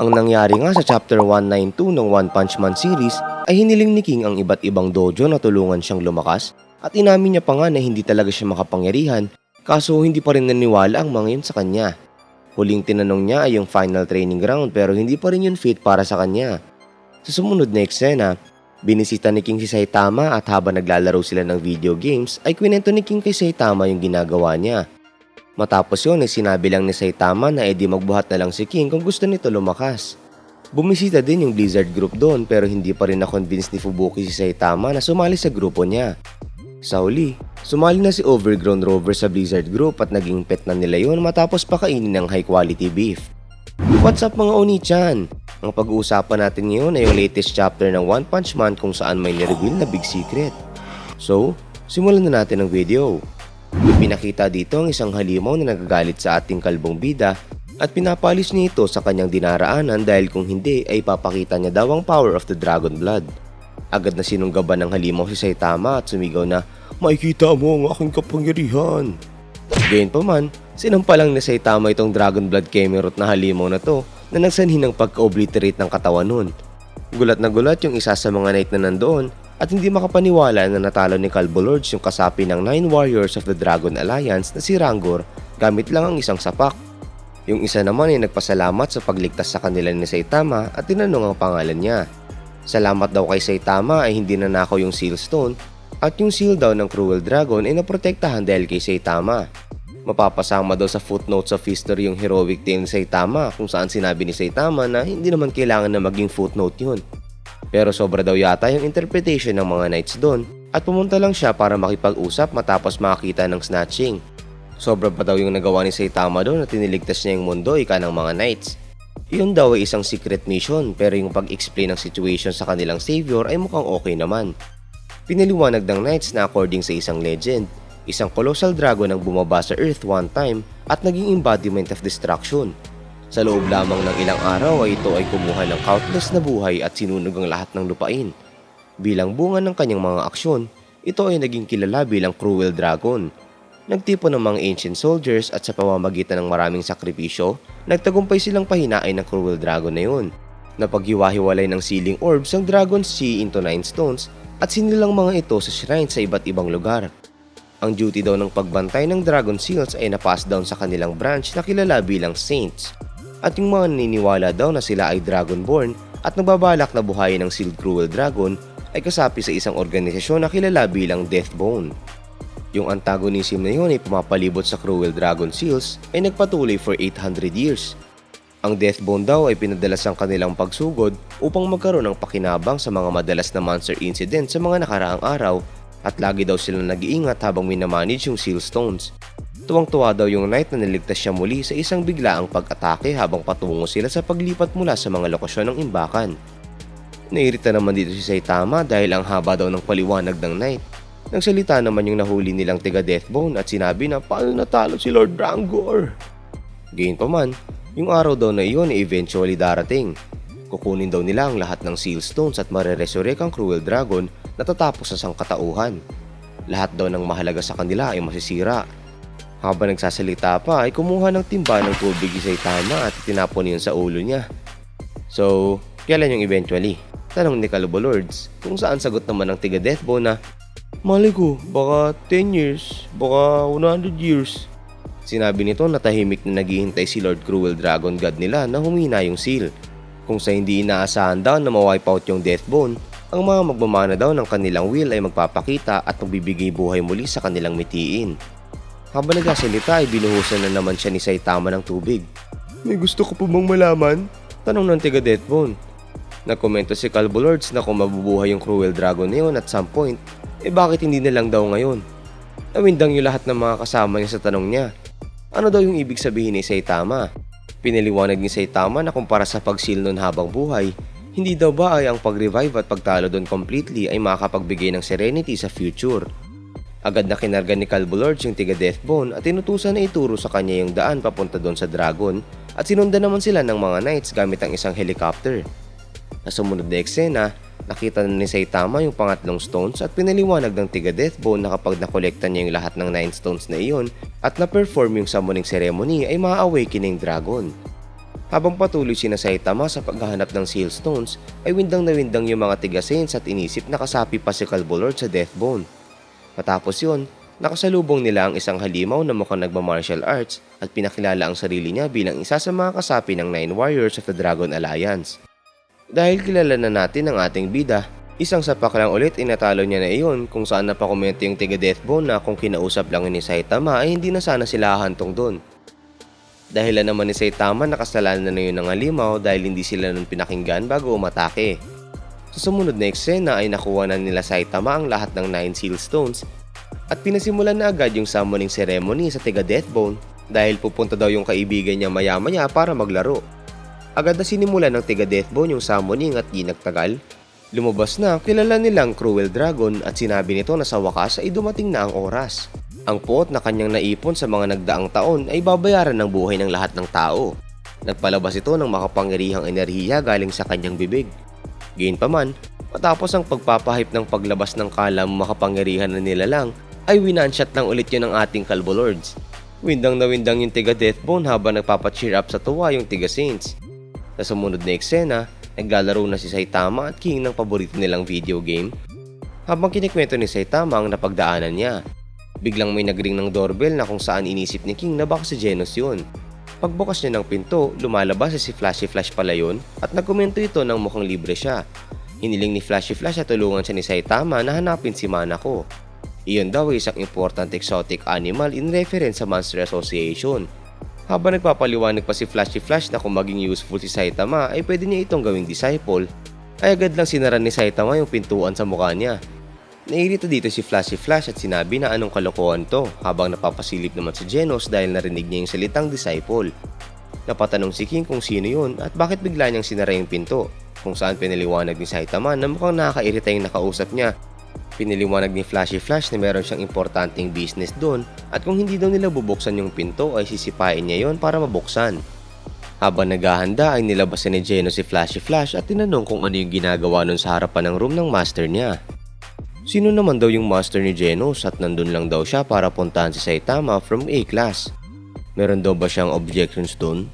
Ang nangyari nga sa chapter 192 ng One Punch Man series ay hiniling ni King ang iba't ibang dojo na tulungan siyang lumakas at inamin niya pa nga na hindi talaga siya makapangyarihan kaso hindi pa rin naniwala ang mga yun sa kanya. Huling tinanong niya ay yung final training ground pero hindi pa rin yun fit para sa kanya. Sa sumunod na eksena, binisita ni King si Saitama at habang naglalaro sila ng video games ay kwento ni King kay Saitama yung ginagawa niya. Matapos yun ay sinabi lang ni Saitama na edi magbuhat na lang si King kung gusto nito lumakas. Bumisita din yung Blizzard group doon pero hindi pa rin na-convince ni Fubuki si Saitama na sumali sa grupo niya. Sa huli, sumali na si Overgrown Rover sa Blizzard group at naging pet na nila yun matapos pakainin ng high quality beef. What's up mga Oni-chan? Ang pag-uusapan natin ngayon ay yung latest chapter ng One Punch Man kung saan may nireveal na big secret. So, simulan na natin ang video. Pinakita dito ang isang halimaw na nagagalit sa ating kalbong bida at pinapalis niya ito sa kanyang dinaraanan dahil kung hindi ay papakita niya daw ang power of the Dragon Blood. Agad na sinunggaban ng halimaw si Saitama at sumigaw na, "Makikita mo ang aking kapangyarihan." Gayunpaman, sinampalang ni Saitama itong Dragon Blood Kemerut na halimaw na to na nagsanhi ng pagka-obliterate ng katawan nun. Gulat na gulat yung isa sa mga knight na nandoon at hindi makapaniwala na natalo ni Calvo Lords yung kasapi ng 9 Warriors of the Dragon Alliance na si Rangor gamit lang ang isang sapak. Yung isa naman ay nagpasalamat sa pagligtas sa kanila ni Saitama at tinanong ang pangalan niya. Salamat daw kay Saitama ay hindi nanakaw yung Seal Stone at yung seal daw ng Cruel Dragon ay naprotektahan dahil kay Saitama. Mapapasama daw sa footnotes of history yung heroic tale ni Saitama kung saan sinabi ni Saitama na hindi naman kailangan na maging footnote yun. Pero sobra daw yata yung interpretation ng mga knights doon at pumunta lang siya para makipag-usap matapos makakita ng snatching. Sobra pa daw yung nagawa ni Saitama doon at tiniligtas niya yung mundo ika ng mga knights. Iyon daw ay isang secret mission pero yung pag-explain ng situation sa kanilang savior ay mukhang okay naman. Pinaliwanag ng knights na according sa isang legend, isang colossal dragon ang bumaba sa earth one time at naging embodiment of destruction. Sa loob lamang ng ilang araw ay ito ay kumuha ng countless na buhay at sinunog ang lahat ng lupain. Bilang bunga ng kanyang mga aksyon, ito ay naging kilala bilang Cruel Dragon. Nagtipon ng mga ancient soldiers at sa pamamagitan ng maraming sakripisyo, nagtagumpay silang pahinain ng Cruel Dragon na yun. Napaghiwa-hiwalay ng sealing orbs ang Dragon's Sea into 9 stones at sinilang mga ito sa shrine sa iba't ibang lugar. Ang duty daw ng pagbantay ng Dragon Seals ay napass down sa kanilang branch na kilala bilang Saints. At yung mga naniniwala daw na sila ay Dragonborn at nagbabalak na buhayin ng Sealed Cruel Dragon ay kasapi sa isang organisasyon na kilala bilang Deathbone. Yung antagonism na yun ay pumapalibot sa Cruel Dragon Seals ay nagpatuloy for 800 years. Ang Deathbone daw ay pinadalas ang kanilang pagsugod upang magkaroon ng pakinabang sa mga madalas na monster incident sa mga nakaraang araw at lagi daw silang nag-iingat habang minamanage yung Seal Stones. Tuwang-tuwa daw yung knight na niligtas siya muli sa isang biglaang pag-atake habang patungo sila sa paglipat mula sa mga lokasyon ng imbakan. Nairita naman dito si Saitama dahil ang haba daw ng paliwanag ng knight. Nagsalita naman yung nahuli nilang tiga Deathbone at sinabi na paano natalo si Lord Rangor. Gayunpaman, yung araw daw na iyon ay eventually darating. Kukunin daw nila ang lahat ng Seal Stones at mareresurrect ang Cruel Dragon na tatapos sa sangkatauhan. Lahat daw ng mahalaga sa kanila ay masisira. Habang nagsasalita pa ay kumuha ng timba ng tubig si Saitama at tinapon yun sa ulo niya. So, kailan yung eventually? Tanong ni Calvo Lords kung saan sagot naman ng tiga Deathbone na, "Mali ko, baka 10 years, baka 100 years. Sinabi nito na tahimik na naghihintay si Lord Cruel Dragon God nila na humina yung seal. Kung sa hindi inaasahan daw na ma-wipe out yung Deathbone, ang mga magmamana daw ng kanilang will ay magpapakita at magbibigay buhay muli sa kanilang mitiin. Habang nagsasalita ay binuhusan na naman siya ni Saitama ng tubig. "May gusto ko po bang malaman?" Tanong ng tiga Deathbone. Nagkomento si Calvo Lords na kung mabubuhay yung Cruel Dragon na yun at some point, bakit hindi na lang daw ngayon? Nawindang yung lahat ng mga kasama niya sa tanong niya. Ano daw yung ibig sabihin ni Saitama? Pinaliwanag ni Saitama na kumpara sa pag-seal nun habang buhay, hindi daw ba ay ang pag-revive at pagtalo doon completely ay makakapagbigay ng serenity sa future. Agad na kinarga ni Calvo Lords yung tiga Deathbone at tinutusan na ituro sa kanya yung daan papunta doon sa Dragon at sinundan naman sila ng mga knights gamit ang isang helicopter. Sa sumunod na eksena, nakita na ni Saitama yung pangatlong stones at pinaliwanag ng tiga Deathbone na kapag nakolekta niya yung lahat ng 9 stones na iyon at na-perform yung summoning ceremony ay ma-awaken yung dragon. Habang patuloy sina Saitama sa paghahanap ng Seal Stones, ay windang na windang yung mga tiga-Saints at inisip na kasapi pa si Calbolord sa Deathbone. Matapos yun, nakasalubong nila ang isang halimaw na mukhang nagma-martial arts at pinakilala ang sarili niya bilang isa sa mga kasapi ng 9 Warriors of the Dragon Alliance. Dahil kilala na natin ang ating bida, isang sapak lang ulit inatalo niya na iyon kung saan napakomento yung tiga-Deathbone na kung kinausap lang ni Saitama ay hindi na sana sila hahantong doon. Dahilan naman ni Saitama na kasalanan na yun ng halimaw dahil hindi sila nun pinakinggan bago umatake. Sa sumunod na eksena ay nakuha na nila Saitama ang lahat ng 9 Seal Stones at pinasimulan na agad yung summoning ceremony sa tiga Deathbone dahil pupunta daw yung kaibigan niya maya-maya para maglaro. Agad na sinimulan ng tiga Deathbone yung summoning at di nagtagal. Lumabas na kilala nilang Cruel Dragon at sinabi nito na sa wakas ay dumating na ang oras. Ang puot na kanyang naipon sa mga nagdaang taon ay babayaran ng buhay ng lahat ng tao. Nagpalabas ito ng makapangyarihang enerhiya galing sa kanyang bibig. Gayunpaman, matapos ang pagpapahype ng paglabas ng kalam makapangyarihan na nilalang, ay winanshot lang ulit yun ng ating Calbolords. Windang na windang yung tiga Deathbone habang nagpapacheer up sa tuwa yung tiga Saints. Sa sumunod na eksena, naglalaro na si Saitama at King ng paborito nilang video game. Habang kinikwento ni Saitama ang napagdaanan niya, biglang may nagring ng doorbell na kung saan inisip ni King na baka si Genos yun. Pagbukas niya ng pinto, lumalabas si Flashy Flash pala yun at nagkomento ito ng mukhang libre siya. Hiniling ni Flashy Flash at tulungan siya ni Saitama na hanapin si Manako. Iyon daw ay isang important exotic animal in reference sa Monster Association. Habang nagpapaliwanag pa si Flashy Flash na kung maging useful si Saitama ay pwede niya itong gawing disciple, ay agad lang sinara ni Saitama yung pintuan sa mukha niya. Nairito dito si Flashy Flash at sinabi na anong kalokohan to habang napapasilip naman si Genos dahil narinig niya yung salitang disciple. Napatanong si King kung sino yun at bakit bigla niyang sinara yung pinto, kung saan pinaliwanag ni Saitama na mukhang nakakairita yung nakausap niya. Pinaliwanag ni Flashy Flash na meron siyang importanteng business doon at kung hindi daw nila bubuksan yung pinto ay sisipain niya yon para mabuksan. Habang naghahanda ay nilabasan ni Genos si Flashy Flash at tinanong kung ano yung ginagawa nun sa harapan ng room ng master niya. Sino naman daw yung master ni Genos at nandun lang daw siya para puntahan si Saitama from A-class. Meron daw ba siyang objections dun?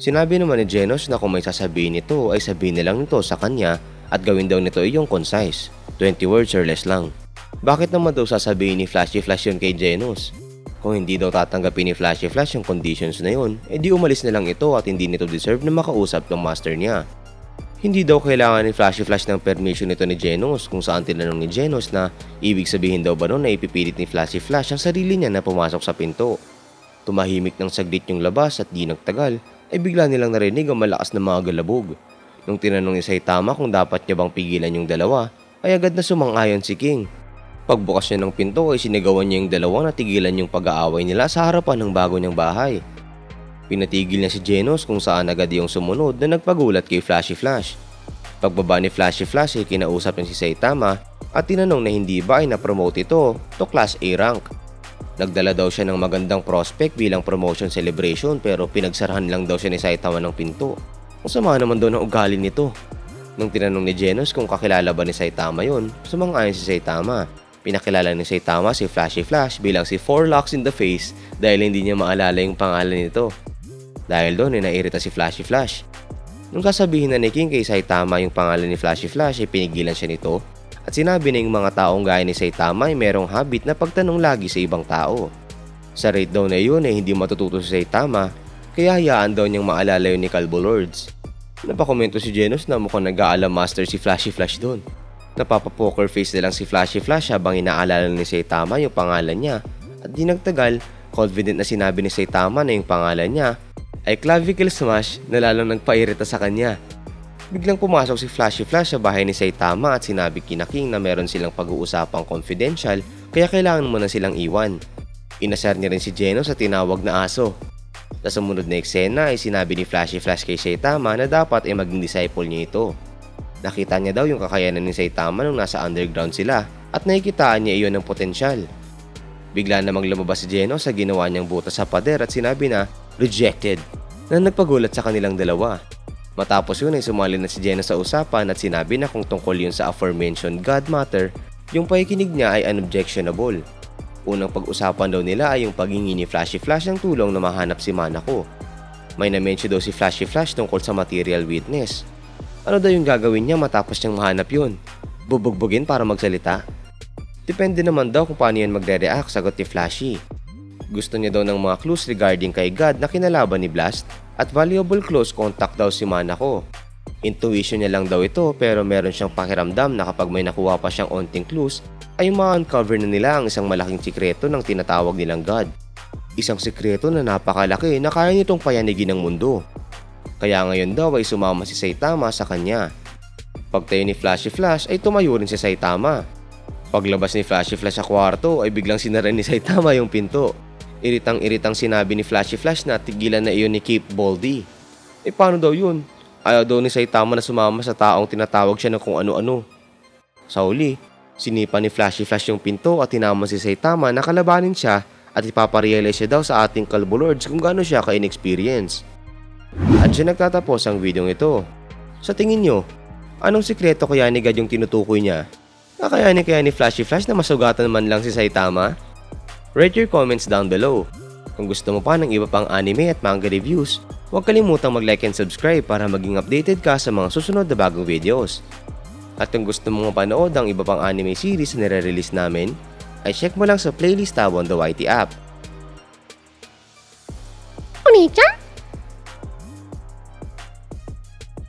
Sinabi naman ni Genos na kung may sasabihin nito ay sabihin nilang nito sa kanya at gawin daw nito yung concise, 20 words or less lang. Bakit naman daw sasabihin ni Flashy Flash yun kay Genos? Kung hindi daw tatanggapin ni Flashy Flash yung conditions na yun, edi umalis na lang ito at hindi nito deserve na makausap ng master niya. Hindi daw kailangan ni Flashy Flash ng permission nito ni Genos kung saan tinanong ni Genos na ibig sabihin daw ba nun na ipipilit ni Flashy Flash ang sarili niya na pumasok sa pinto. Tumahimik ng saglit yung labas at di nagtagal ay bigla nilang narinig ang malakas na mga galabog. Nung tinanong ni Saitama kung dapat niya bang pigilan yung dalawa ay agad na sumang-ayon si King. Pagbukas niya ng pinto ay sinigawan niya yung dalawa na tigilan yung pag-aaway nila sa harapan ng bago niyang bahay. Pinatigil niya si Genos kung saan agad yung sumunod na nagpagulat kay Flashy Flash. Pagbaba ni Flashy Flash ay kinausap niya si Saitama at tinanong na hindi ba ay na-promote ito to Class A rank. Nagdala daw siya ng magandang prospect bilang promotion celebration pero pinagsarahan lang daw siya ni Saitama ng pinto. Masama naman daw ng ugali nito. Nung tinanong ni Genos kung kakilala ba ni Saitama yun, sumang-ayon si Saitama. Pinakilala ni Saitama si Flashy Flash bilang si Four Locks in the Face dahil hindi niya maalala yung pangalan nito. Dahil doon ay nairita si Flashy Flash. Nung sasabihin na ni King kay Saitama yung pangalan ni Flashy Flash ay pinigilan siya nito at sinabi na yung mga taong gaya ni Saitama ay merong habit na pagtanong lagi sa ibang tao. Sa rate daw na yun ay hindi matututo si Saitama kaya hayaan daw niyang maalala yun ni Calbolords. Napakomento si Genos na mukhang nag-aalam master si Flashy Flash doon. Napapapoker face na lang si Flashy Flash habang inaalala ni Saitama yung pangalan niya at di nagtagal, confident na sinabi ni Saitama na yung pangalan niya ay Clavicle Smash na lalong nagpairita sa kanya. Biglang pumasok si Flashy Flash sa bahay ni Saitama at sinabi kina King na meron silang pag-uusapang confidential kaya kailangan mo na silang iwan. Inasar niya rin si Genos sa tinawag na aso. Sa sumunod na eksena ay sinabi ni Flashy Flash kay Saitama na dapat ay maging disciple niya ito. Nakita niya daw yung kakayanan ni Saitama nung nasa underground sila at nakikitaan niya iyon ng potensyal. Bigla namang lumabas si Genos sa ginawa niyang butas sa pader at sinabi na rejected na nagpagulat sa kanilang dalawa. Matapos yun ay sumali na si Genos sa usapan at sinabi na kung tungkol yun sa aforementioned God Matter, yung pakikinig niya ay unobjectionable. Unang pag-usapan daw nila ay yung paghingi ni Flashy Flash ng tulong na mahanap si Manako. May na-mention daw si Flashy Flash tungkol sa material witness. Ano daw yung gagawin niya matapos niyang mahanap yun? Bubugbugin para magsalita? Depende naman daw kung paano yan magre-react, sagot ni Flashy. Gusto niya daw ng mga clues regarding kay God na kinalaban ni Blast at valuable close contact daw si Manako. Intuition niya lang daw ito pero meron siyang pakiramdam na kapag may nakuha pa siyang onting clues ay ma-uncover na nila ang isang malaking sikreto ng tinatawag nilang God. Isang sikreto na napakalaki na kaya nitong payanigin ng mundo. Kaya ngayon daw ay sumama si Saitama sa kanya. Pagtayo ni Flashy Flash ay tumayo rin si Saitama. Paglabas ni Flashy Flash sa kwarto ay biglang sinara ni Saitama yung pinto. Iritang-iritang sinabi ni Flashy Flash na tigilan na iyon ni Cape Baldy. Paano daw yun? Ayaw daw ni Saitama na sumama sa taong tinatawag siya ng kung ano-ano. Sa huli, sinipa ni Flashy Flash yung pinto at tinama si Saitama na kalabanin siya at ipaparealize siya daw sa ating Kalbo Lords kung gaano siya ka-inexperience. At siya nagtatapos ang videong ito. Sa tingin nyo, anong sikreto kaya ni God yung tinutukoy niya? Kakayanin kaya ni Flashy Flash na masugatan man lang si Saitama? Rate your comments down below. Kung gusto mo pa ng iba pang anime at manga reviews, huwag kalimutang mag-like and subscribe para maging updated ka sa mga susunod na bagong videos. At kung gusto mong mapanood ang iba pang anime series na nire-release namin, ay check mo lang sa playlist tab on the YT app. Oni-chan?